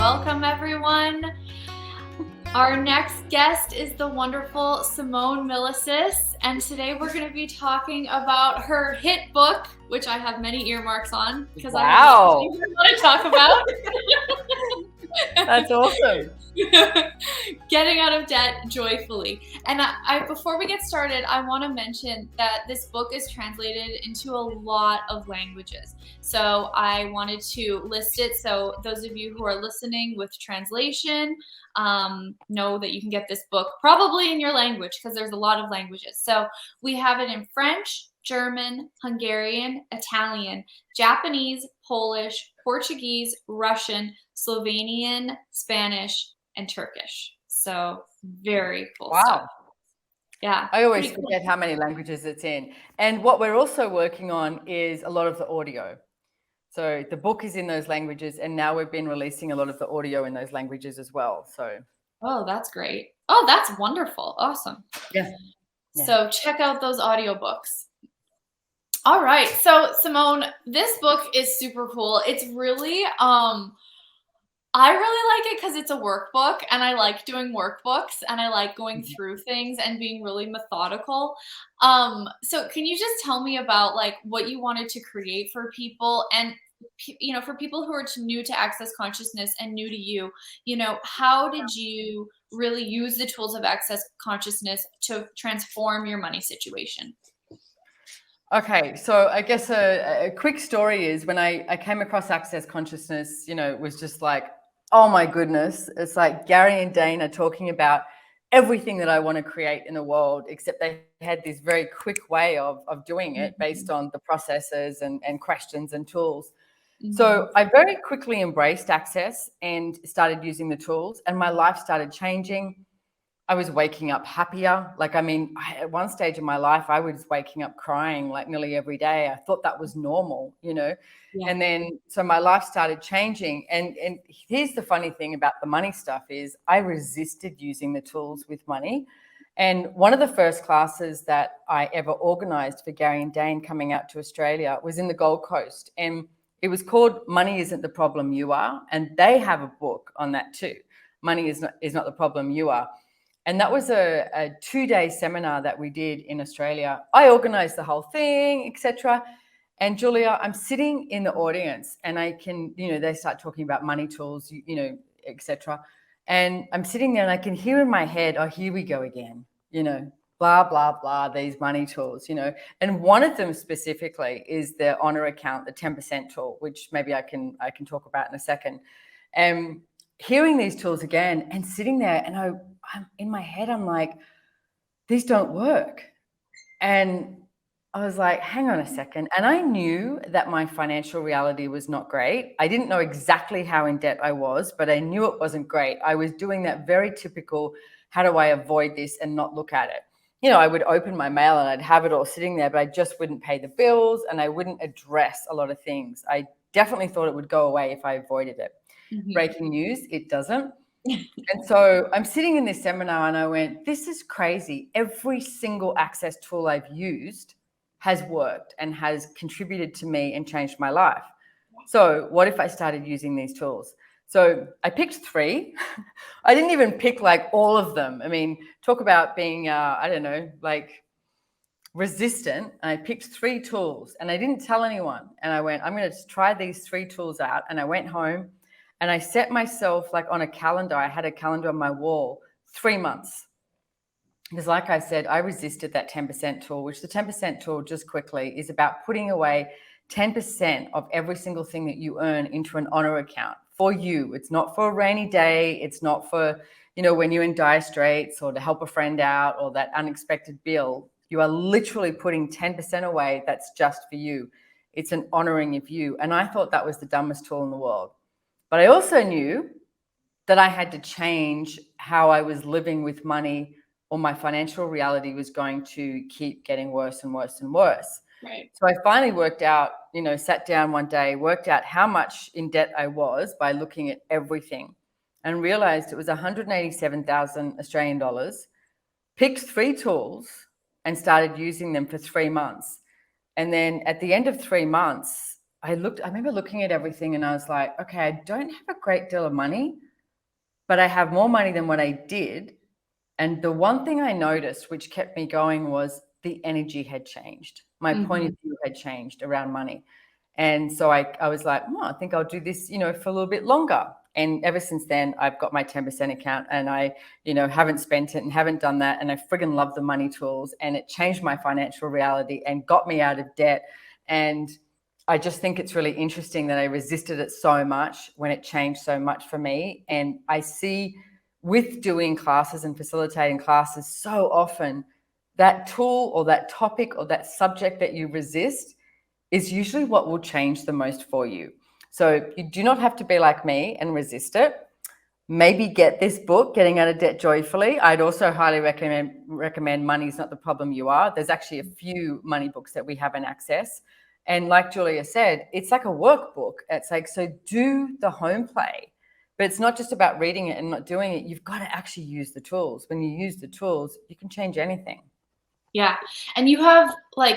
Welcome, everyone. Our next guest is the wonderful Simone Milasas, and today we're going to be talking about her hit book, which I have many earmarks on because I have a lot of things I want to talk about. That's awesome. Getting Out of Debt Joyfully. And I before we get started, I want to mention that this book is translated into a lot of languages. So I wanted to list it so those of you who are listening with translation know that you can get this book probably in your language because there's a lot of languages. So we have it in French, German, Hungarian, Italian, Japanese, Polish, Portuguese, Russian, Slovenian, Spanish, and Turkish. So very full stuff. Yeah. I always forget how many languages it's in. And what we're also working on is a lot of the audio. So the book is in those languages, and now we've been releasing a lot of the audio in those languages as well. So oh, that's great. Oh, that's wonderful. Awesome. Yeah. So check out those audiobooks. All right. So Simone, this book is super cool. It's really I really like it because it's a workbook, and I like doing workbooks, and I like going through things and being really methodical. So can you just tell me about like what you wanted to create for people, and for people who are new to Access Consciousness and new to you, how did you really use the tools of Access Consciousness to transform your money situation? Okay, so I guess a quick story is when I came across Access Consciousness, it was just like, oh my goodness, it's like Gary and Dane are talking about everything that I want to create in the world, except they had this very quick way of doing it based on the processes and questions and tools. So I very quickly embraced Access and started using the tools, and my life started changing. I was waking up happier. At one stage in my life, I was waking up crying like nearly every day. I thought that was normal, Yeah. And then, so my life started changing. And here's the funny thing about the money stuff is I resisted using the tools with money. And one of the first classes that I ever organized for Gary and Dane coming out to Australia was in the Gold Coast. And it was called Money Isn't the Problem, You Are. And they have a book on that too. Money is not the problem, you are. And that was a 2-day seminar that we did in Australia. I organized the whole thing, etc. And Julia, I'm sitting in the audience, and I can, they start talking about money tools, etc. And I'm sitting there, and I can hear in my head, oh, here we go again, blah, blah, blah, these money tools, And one of them specifically is the honor account, the 10% tool, which maybe I can talk about in a second. And hearing these tools again and sitting there, and I'm in my head, I'm like, these don't work. And I was like, hang on a second. And I knew that my financial reality was not great. I didn't know exactly how in debt I was, but I knew it wasn't great. I was doing that very typical, how do I avoid this and not look at it? I would open my mail and I'd have it all sitting there, but I just wouldn't pay the bills and I wouldn't address a lot of things. I definitely thought it would go away if I avoided it. Breaking news, it doesn't. And so I'm sitting in this seminar and I went, this is crazy. Every single Access tool I've used has worked and has contributed to me and changed my life. So what if I started using these tools? So I picked 3. I didn't even pick like all of them. I mean, talk about being, resistant. And I picked 3 tools and I didn't tell anyone. And I went, I'm going to try these 3 tools out. And I went home and I set myself like on a calendar. I had a calendar on my wall, 3 months. Because like I said, I resisted that 10% tool, which the 10% tool, just quickly, is about putting away 10% of every single thing that you earn into an honor account for you. It's not for a rainy day. It's not for, when you're in dire straits or to help a friend out or that unexpected bill. You are literally putting 10% away that's just for you. It's an honoring of you. And I thought that was the dumbest tool in the world. But I also knew that I had to change how I was living with money, or my financial reality was going to keep getting worse and worse and worse. Right. So I finally worked out, sat down one day, worked out how much in debt I was by looking at everything and realized it was 187,000 Australian dollars, picked 3 tools and started using them for 3 months. And then at the end of 3 months, I remember looking at everything and I was like, okay, I don't have a great deal of money, but I have more money than what I did. And the one thing I noticed, which kept me going, was the energy had changed. My point of view had changed around money. And so I was like, I think I'll do this, for a little bit longer. And ever since then, I've got my 10% account and I, haven't spent it and haven't done that. And I friggin' love the money tools, and it changed my financial reality and got me out of debt. And I just think it's really interesting that I resisted it so much when it changed so much for me. And I see with doing classes and facilitating classes so often, that tool or that topic or that subject that you resist is usually what will change the most for you. So you do not have to be like me and resist it. Maybe get this book, Getting Out of Debt Joyfully. I'd also highly recommend Money's Not the Problem You Are. There's actually a few money books that we have in access. And like Julia said, it's like a workbook. It's like, so do the home play. But it's not just about reading it and not doing it. You've got to actually use the tools. When you use the tools, you can change anything. Yeah. And you have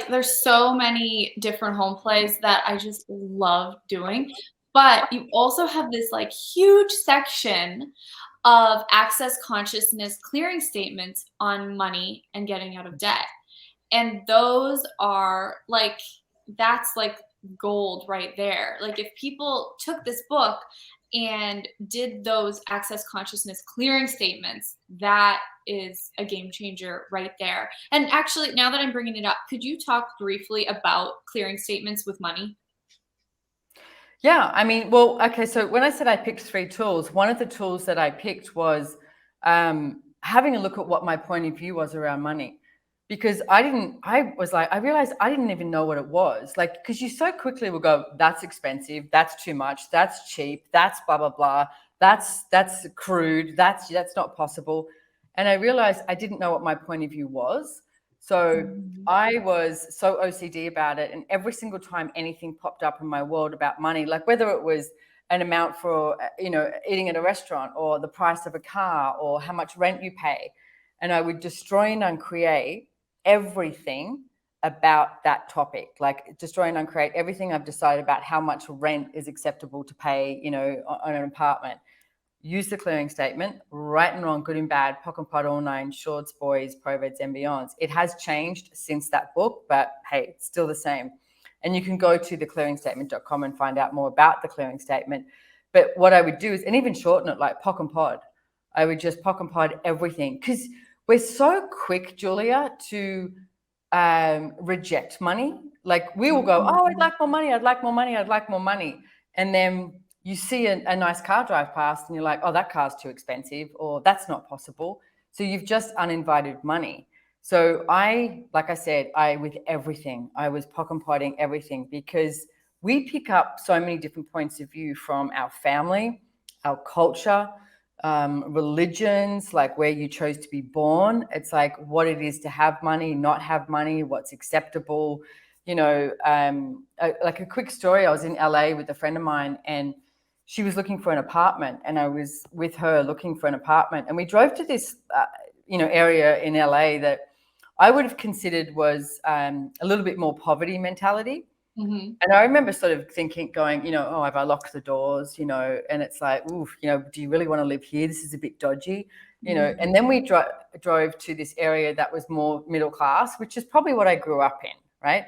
there's so many different home plays that I just love doing. But you also have this huge section of access consciousness clearing statements on money and getting out of debt. And those are that's gold right there. If people took this book and did those access consciousness clearing statements, that is a game changer right there. And actually, now that I'm bringing it up, could you talk briefly about clearing statements with money? Yeah, I mean, well, okay. So when I said I picked 3 tools, one of the tools that I picked was having a look at what my point of view was around money. Because I realized I didn't even know what it was. Because you so quickly will go, that's expensive, that's too much, that's cheap, that's blah, blah, blah, that's crude, that's not possible. And I realized I didn't know what my point of view was. So I was so OCD about it. And every single time anything popped up in my world about money, like whether it was an amount for, eating at a restaurant, or the price of a car, or how much rent you pay, and I would destroy and uncreate everything about that topic, like destroy and uncreate everything I've decided about how much rent is acceptable to pay, on an apartment. Use the clearing statement, right and wrong, good and bad, POC and POD, all 9, shorts, boys, provids, and beyonds. It has changed since that book, but hey, it's still the same. And you can go to theclearingstatement.com and find out more about the clearing statement. But what I would do is, and even shorten it, like POC and POD. I would just POC and POD everything, because we're so quick, Julia, to reject money. Like we will go, oh, I'd like more money, I'd like more money, I'd like more money. And then you see a nice car drive past and you're like, oh, that car's too expensive, or that's not possible. So you've just uninvited money. So like I said, with everything, I was POC and PODing everything, because we pick up so many different points of view from our family, our culture, religions, like where you chose to be born. It's like what it is to have money, not have money, what's acceptable. Like a quick story, I was in LA with a friend of mine, and she was looking for an apartment, and I was with her looking for an apartment, and we drove to this area in LA that I would have considered was a little bit more poverty mentality. Mm-hmm. And I remember sort of thinking, going, oh, have I locked the doors, and it's like, oof, do you really want to live here? This is a bit dodgy, And then we drove to this area that was more middle class, which is probably what I grew up in, right?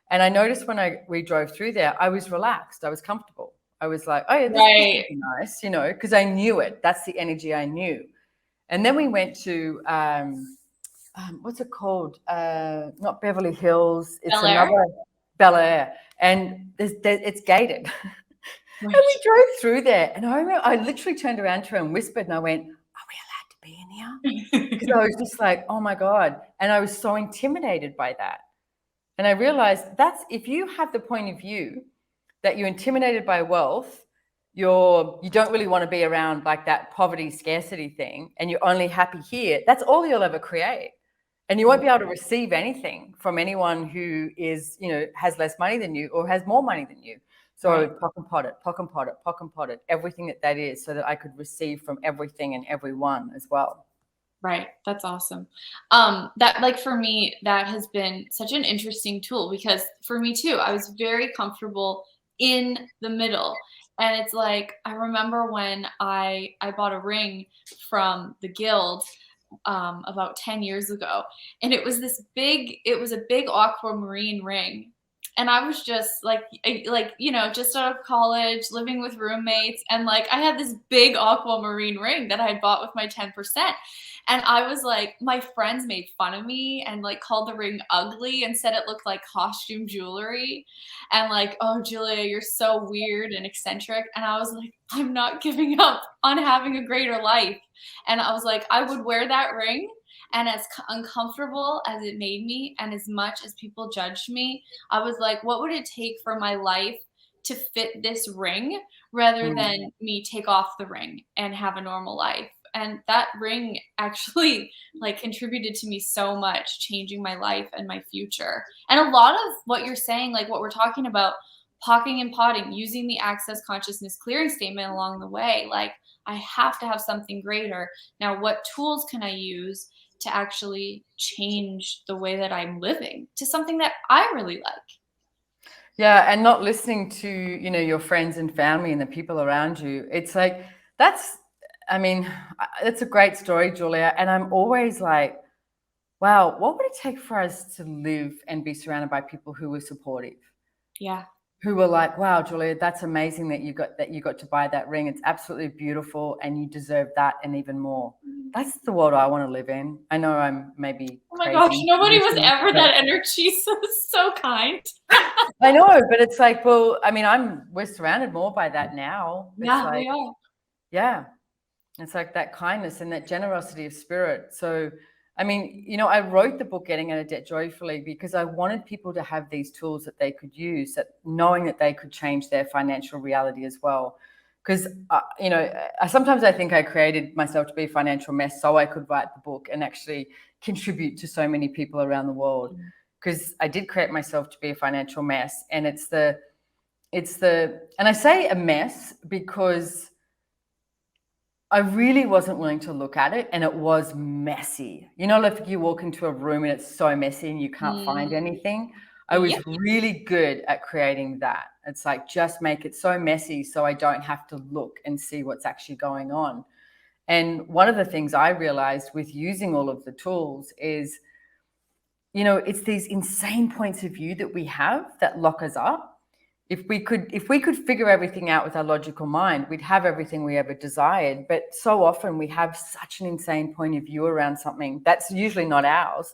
And I noticed when we drove through there, I was relaxed, I was comfortable. I was like, oh yeah, this is nice, because I knew it. That's the energy I knew. And then we went to what's it called? Not Beverly Hills. It's another Bel Air, and it's gated. Right. And we drove through there, and I remember I literally turned around to her and whispered, and I went, "Are we allowed to be in here?" Because I was just like, "Oh my God!" And I was so intimidated by that. And I realized if you have the point of view that you're intimidated by wealth, you don't really want to be around like that poverty scarcity thing, and you're only happy here. That's all you'll ever create. And you won't be able to receive anything from anyone who is, has less money than you or has more money than you. So I would POC and POD it, POC and POD it, POC and POD it, everything that is, so that I could receive from everything and everyone as well. Right. That's awesome. That for me, that has been such an interesting tool, because for me too, I was very comfortable in the middle. And it's like, I remember when I bought a ring from the guild about 10 years ago, and it was a big aquamarine ring. And I was just like, just out of college, living with roommates, and like I had this big aquamarine ring that I had bought with my 10%. And I was like, my friends made fun of me and like called the ring ugly and said it looked like costume jewelry. And like, oh, Julia, you're so weird and eccentric. And I was like, I'm not giving up on having a greater life. And I was like, I would wear that ring. And as uncomfortable as it made me, and as much as people judged me, I was like, what would it take for my life to fit this ring rather than me take off the ring and have a normal life? And that ring actually like contributed to me so much, changing my life and my future. And a lot of what you're saying, like what we're talking about, pocking and potting, using the access consciousness clearing statement along the way, like I have to have something greater. Now, what tools can I use to actually change the way that I'm living to something that I really like? Yeah, and not listening to, your friends and family and the people around you. It's like, that's a great story, Julia. And I'm always like, wow, what would it take for us to live and be surrounded by people who were supportive? Yeah. Who were like, wow, Julia, that's amazing that you got to buy that ring. It's absolutely beautiful and you deserve that and even more. That's the world I want to live in. I know I'm maybe Oh my crazy. gosh, nobody was ever that energy. So kind. I know, but it's like, well, I mean, we're surrounded more by that now. It's Yeah, like, we are. yeah, it's like that kindness and that generosity of spirit. So, I mean, I wrote the book Getting Out of Debt Joyfully because I wanted people to have these tools that they could use, that knowing that they could change their financial reality as well. Because, sometimes I think I created myself to be a financial mess so I could write the book and actually contribute to so many people around the world. Because I did create myself to be a financial mess. And and I say a mess because I really wasn't willing to look at it, and it was messy. If you walk into a room and it's so messy and you can't find anything, I was really good at creating that. It's like, just make it so messy so I don't have to look and see what's actually going on. And one of the things I realized with using all of the tools is, it's these insane points of view that we have that lock us up. If we could figure everything out with our logical mind, we'd have everything we ever desired. But so often we have such an insane point of view around something that's usually not ours.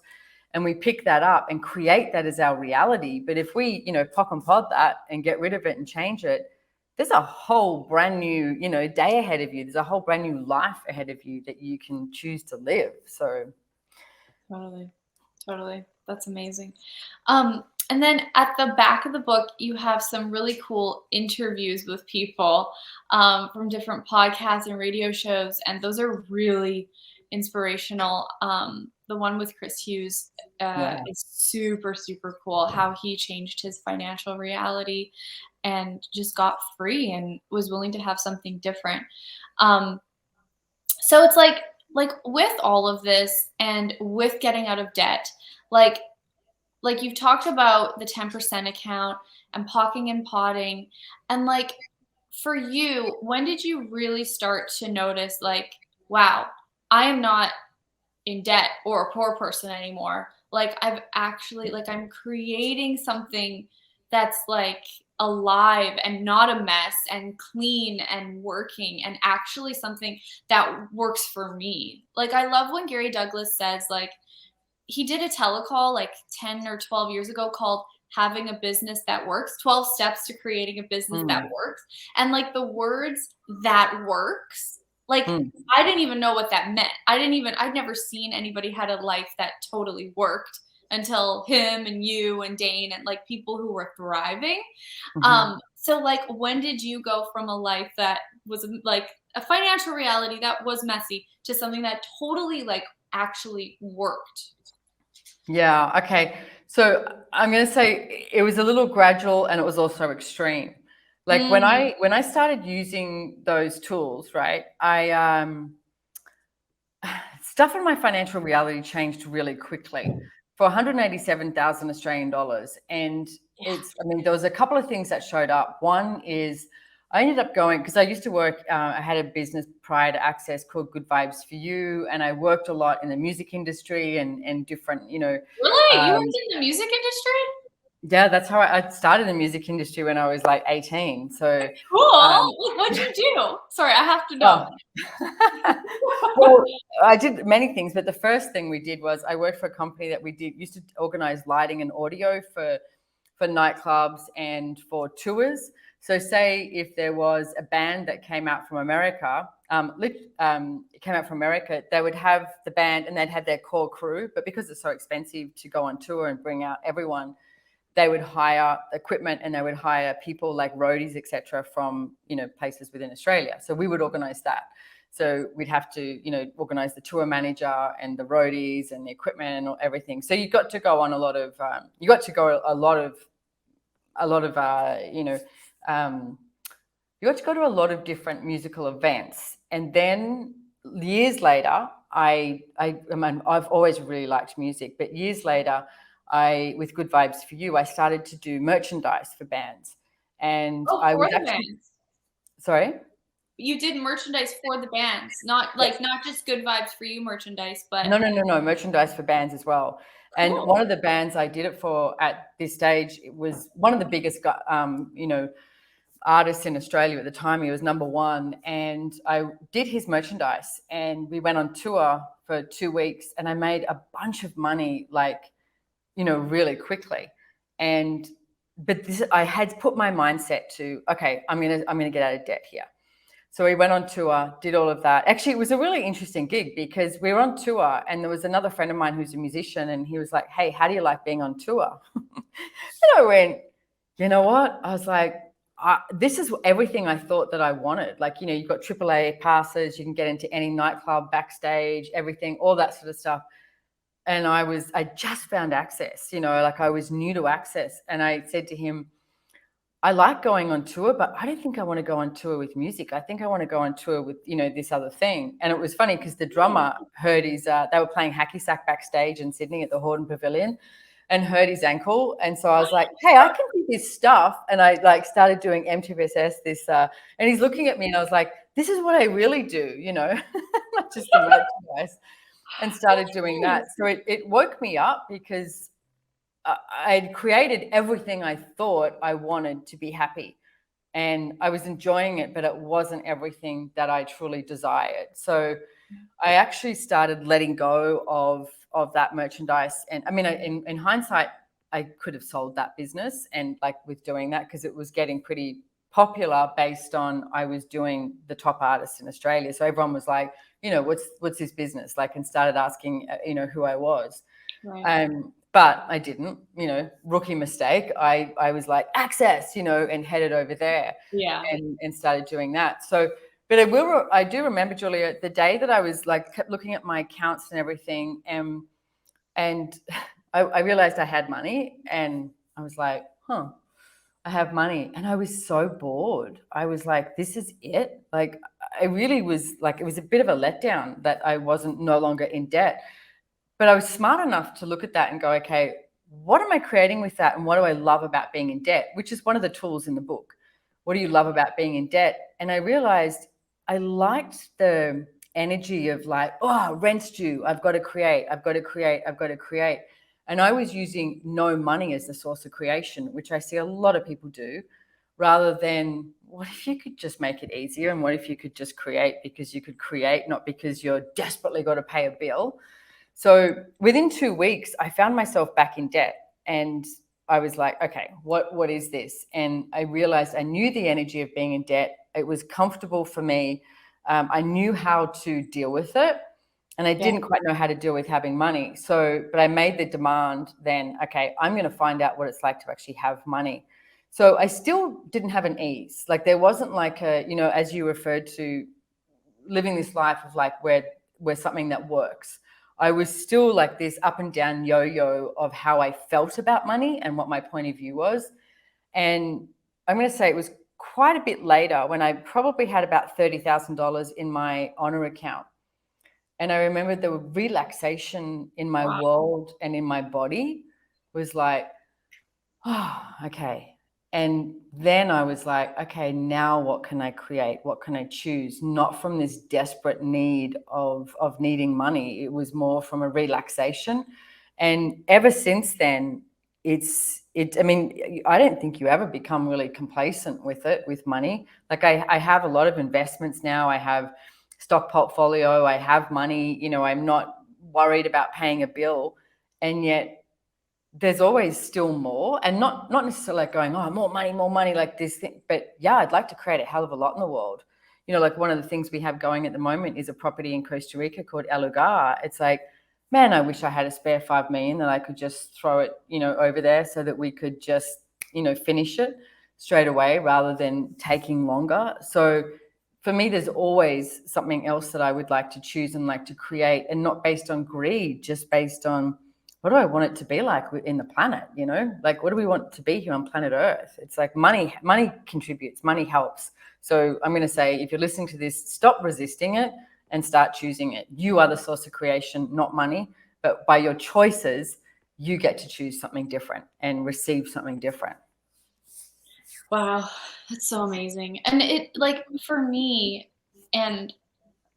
And we pick that up and create that as our reality. But if we, pock and pod that and get rid of it and change it, there's a whole brand new, day ahead of you. There's a whole brand new life ahead of you that you can choose to live. So Totally. That's amazing. And then at the back of the book, you have some really cool interviews with people from different podcasts and radio shows, and those are really inspirational. The one with Chris Hughes is super, super cool, how he changed his financial reality and just got free and was willing to have something different. So it's like with all of this and with getting out of debt, like you've talked about the 10% account and pocking and potting, and like for you, when did you really start to notice like, wow, I am not in debt or a poor person anymore? Like I've actually I'm creating something that's like alive and not a mess and clean and working and actually something that works for me. Like I love when Gary Douglas says like he did a telecall like 10 or 12 years ago called Having a Business That Works, 12 Steps to Creating a Business That Works. And like the words that works, like I didn't even know what that meant. I'd never seen anybody had a life that totally worked until him and you and Dane and like people who were thriving. So like when did you go from a life that was like a financial reality that was messy to something that totally like actually worked? Yeah. Okay. So I'm going to say it was a little gradual and it was also extreme. Like when I started using those tools, right, stuff in my financial reality changed really quickly for 187,000 Australian dollars. And I mean, there was a couple of things that showed up. One is I ended up going, because I used to work, I had a business prior to Access called Good Vibes for You, and I worked a lot in the music industry and different, Really? You worked in the music industry? yeah, that's how I started in the music industry when I was like 18. So, Cool. um, What'd you do? Sorry, I have to know. oh, well, I did many things, but the first thing we did was I worked for a company that used to organize lighting and audio for nightclubs and for tours. So say if there was a band that came out from America, they would have the band and they'd have their core crew. But because it's so expensive to go on tour and bring out everyone, they would hire equipment and they would hire people like roadies, etc., from places within Australia. So we would organize that. So we'd have to, organize the tour manager and the roadies and the equipment and everything. So you got to go on a lot of, you got to go to a lot of different musical events. And then years later, I've always really liked music, but years later, with Good Vibes for You, I started to do merchandise for bands. And Oh, I for was the actually, bands. sorry? You did merchandise for the bands, not just Good Vibes for You merchandise, but No, merchandise for bands as well. And cool. one of the bands I did it for at this stage, it was one of the biggest, artists in Australia at the time. He was number one, and I did his merchandise, and we went on tour for 2 weeks, and I made a bunch of money, really quickly. But I had put my mindset to, okay, I'm gonna get out of debt here. So we went on tour, did all of that. Actually, it was a really interesting gig because we were on tour and there was another friend of mine who's a musician and he was like, hey, how do you like being on tour? And I went, you know what? I was like, this is everything I thought that I wanted. Like, you've got AAA passes, you can get into any nightclub, backstage, everything, all that sort of stuff. And I just found Access, I was new to Access. And I said to him, I like going on tour, but I don't think I want to go on tour with music. I think I want to go on tour with, this other thing. And it was funny because the drummer heard they were playing hacky sack backstage in Sydney at the Hordern Pavilion and heard his ankle. And so I was like, hey, I can do this stuff. And I started doing MTVSS, and he's looking at me and I was like, this is what I really do, not just the merchandise, and started doing that. So it woke me up because I'd created everything I thought I wanted to be happy. And I was enjoying it, but it wasn't everything that I truly desired. So I actually started letting go of that merchandise. And I mean, in hindsight, I could have sold that business and with doing that because it was getting pretty popular based on I was doing the top artists in Australia. So everyone was like, what's this business? And started asking, who I was. Right. But I didn't, rookie mistake. I was like Access, and headed over there and started doing that. So, but I do remember, Julia, the day that I was kept looking at my accounts and everything, and I realized I had money and I was like, I have money. And I was so bored. I was like, this is it. I really was it was a bit of a letdown that I wasn't no longer in debt. But I was smart enough to look at that and go, okay, what am I creating with that? And what do I love about being in debt? Which is one of the tools in the book. What do you love about being in debt? And I realized I liked the energy of rent's due. I've got to create. And I was using no money as the source of creation, which I see a lot of people do, rather than what if you could just make it easier? And what if you could just create because you could create, not because you're desperately got to pay a bill? So within 2 weeks, I found myself back in debt and I was like, okay, what is this? And I realized I knew the energy of being in debt. It was comfortable for me. I knew how to deal with it and I didn't quite know how to deal with having money. But I made the demand then, okay, I'm going to find out what it's like to actually have money. So I still didn't have an ease. There wasn't as you referred to, living this life of where something that works. I was still this up and down yo-yo of how I felt about money and what my point of view was. And I'm going to say it was quite a bit later when I probably had about $30,000 in my honor account. And I remember the relaxation in my world and in my body was oh, okay. And then I was like, okay, now what can I create? What can I choose? Not from this desperate need of needing money. It was more from a relaxation. And ever since then, I mean, I don't think you ever become really complacent with it, with money. Like I have a lot of investments now. I have stock portfolio. I have money, I'm not worried about paying a bill. And yet there's always still more, and not necessarily like going, oh, more money, like this thing. But yeah, I'd like to create a hell of a lot in the world. Like one of the things we have going at the moment is a property in Costa Rica called El Lugar. It's like, man, I wish I had a spare 5 million that I could just throw it, over there so that we could just, finish it straight away rather than taking longer. So for me, there's always something else that I would like to choose and like to create, and not based on greed, just based on what do I want it to be like in the planet, like what do we want to be here on planet Earth? It's like money contributes, money helps. So I'm going to say, if you're listening to this, stop resisting it and start choosing it. You are the source of creation, not money, but by your choices, you get to choose something different and receive something different. Wow, that's so amazing. And it, like, for me, and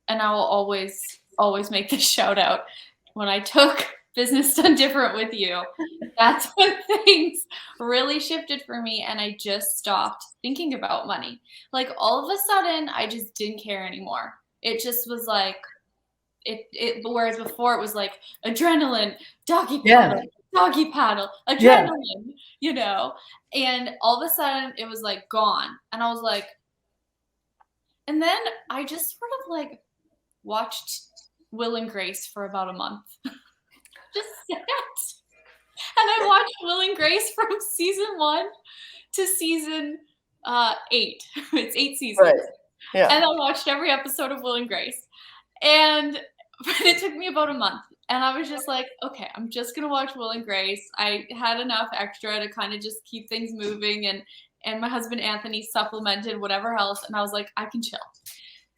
I will always make this shout out, when I took Business Done Different with you, that's when things really shifted for me and I just stopped thinking about money. Like, all of a sudden, I just didn't care anymore. It just was like, whereas before it was like adrenaline, doggy Yeah. paddle, Yeah. adrenaline, and all of a sudden it was like gone. And I was like, and then I just sort of like watched Will and Grace for about a month. Just sat. And I watched Will and Grace from season 1 to season 8. It's 8 seasons. Right. Yeah. And I watched every episode of Will and Grace. And it took me about a month. And I was just like, okay, I'm just gonna watch Will and Grace. I had enough extra to kind of just keep things moving, and my husband Anthony supplemented whatever else, and I was like, I can chill.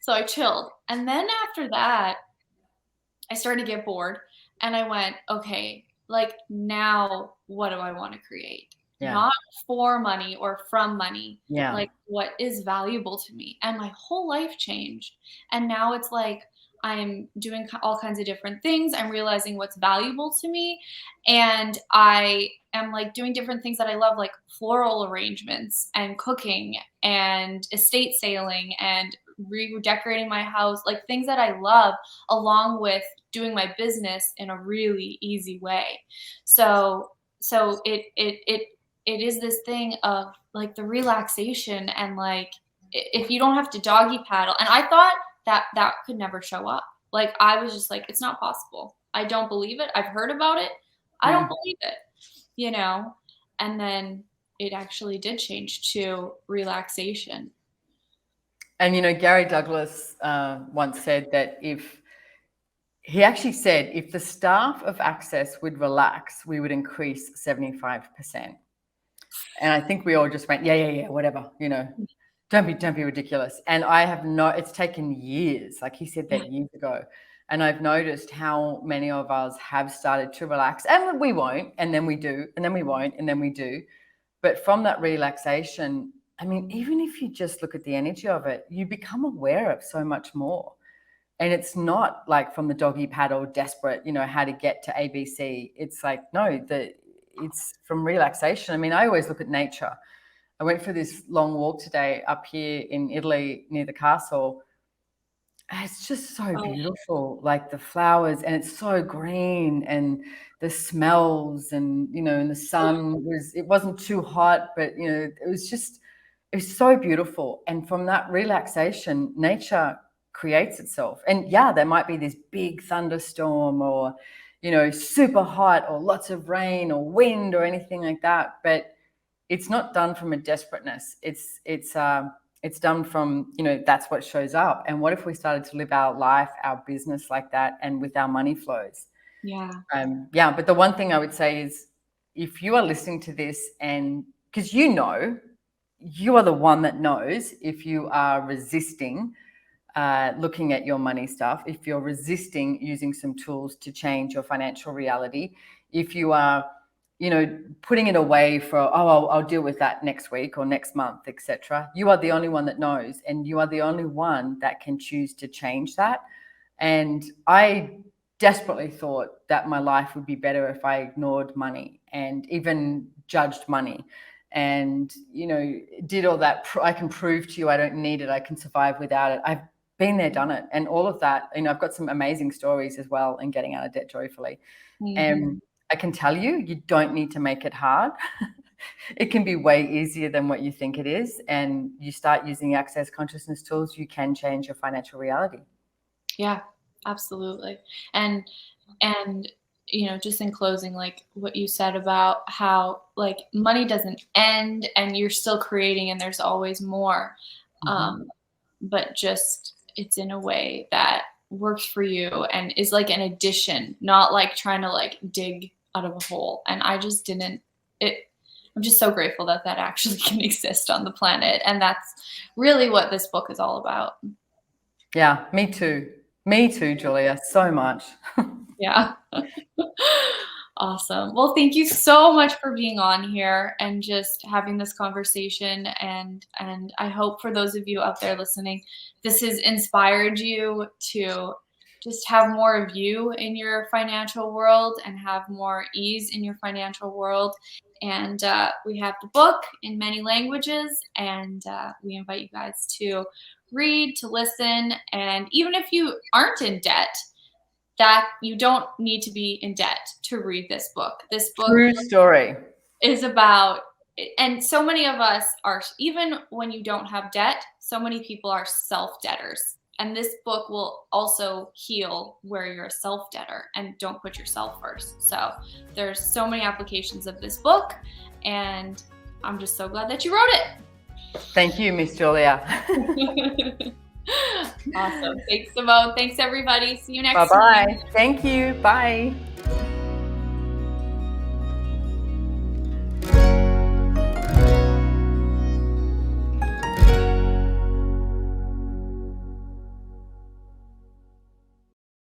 So I chilled. And then after that, I started to get bored, and I went, okay, like, now what do I want to create? Yeah. Not for money or from money. Yeah. Like, what is valuable to me? And my whole life changed. And now it's like I'm doing all kinds of different things. I'm realizing what's valuable to me. And I am like doing different things that I love, like floral arrangements and cooking and estate sailing and redecorating my house, like things that I love, along with doing my business in a really easy way. So it is this thing of like the relaxation, and like if you don't have to doggy paddle. And I thought that could never show up. Like, I was just like, it's not possible. I don't believe it. I've heard about it. I don't believe it, and then it actually did change to relaxation. And Gary Douglas once said that he actually said if the staff of Access would relax, we would increase 75%. And I think we all just went, yeah, whatever, don't be ridiculous. And it's taken years. Like, he said that years ago. And I've noticed how many of us have started to relax, and we won't, and then we do, and then we won't, and then we do. But from that relaxation, I mean, even if you just look at the energy of it, you become aware of so much more. And it's not like from the doggy paddle, desperate, how to get to ABC. It's like, no, it's from relaxation. I mean, I always look at nature. I went for this long walk today up here in Italy near the castle. It's just so beautiful, like the flowers, and it's so green, and the smells, and and the sun it wasn't too hot, but it was so beautiful. And from that relaxation, nature creates itself. And yeah, there might be this big thunderstorm, or super hot, or lots of rain or wind or anything like that, but it's not done from a desperateness. It's done from, that's what shows up. And what if we started to live our life, our business like that, and with our money flows? Yeah. But the one thing I would say is, if you are listening to this, and because you are the one that knows if you are resisting looking at your money stuff, if you're resisting using some tools to change your financial reality, if you are putting it away for, I'll deal with that next week or next month, etc. You are the only one that knows, and you are the only one that can choose to change that. And I desperately thought that my life would be better if I ignored money and even judged money and, did all that. I can prove to you I don't need it. I can survive without it. I've been there, done it. And all of that, I've got some amazing stories as well in getting out of debt joyfully. And I can tell you, you don't need to make it hard. It can be way easier than what you think it is. And you start using access consciousness tools, you can change your financial reality. Yeah, absolutely. And just in closing, like what you said about how like money doesn't end and you're still creating and there's always more. But just it's in a way that works for you and is like an addition, not like trying to like dig out of a hole. And I just didn't I'm just so grateful that that actually can exist on the planet. And that's really what this book is all about. Yeah, me too. Me too, Julia, so much. Yeah. Awesome. Well, thank you so much for being on here and just having this conversation. And I hope for those of you out there listening, this has inspired you to just have more of you in your financial world and have more ease in your financial world. And we have the book in many languages, and we invite you guys to read, to listen. And even if you aren't in debt, that you don't need to be in debt to read this book. This book True story. is about, and so many of us are, even when you don't have debt, so many people are self-debtors. And this book will also heal where you're a self-debtor and don't put yourself first. So there's so many applications of this book, and I'm just so glad that you wrote it. Thank you, Miss Julia. Awesome. Thanks, Simone. Thanks, everybody. See you next Bye-bye. time. Thank you. Bye.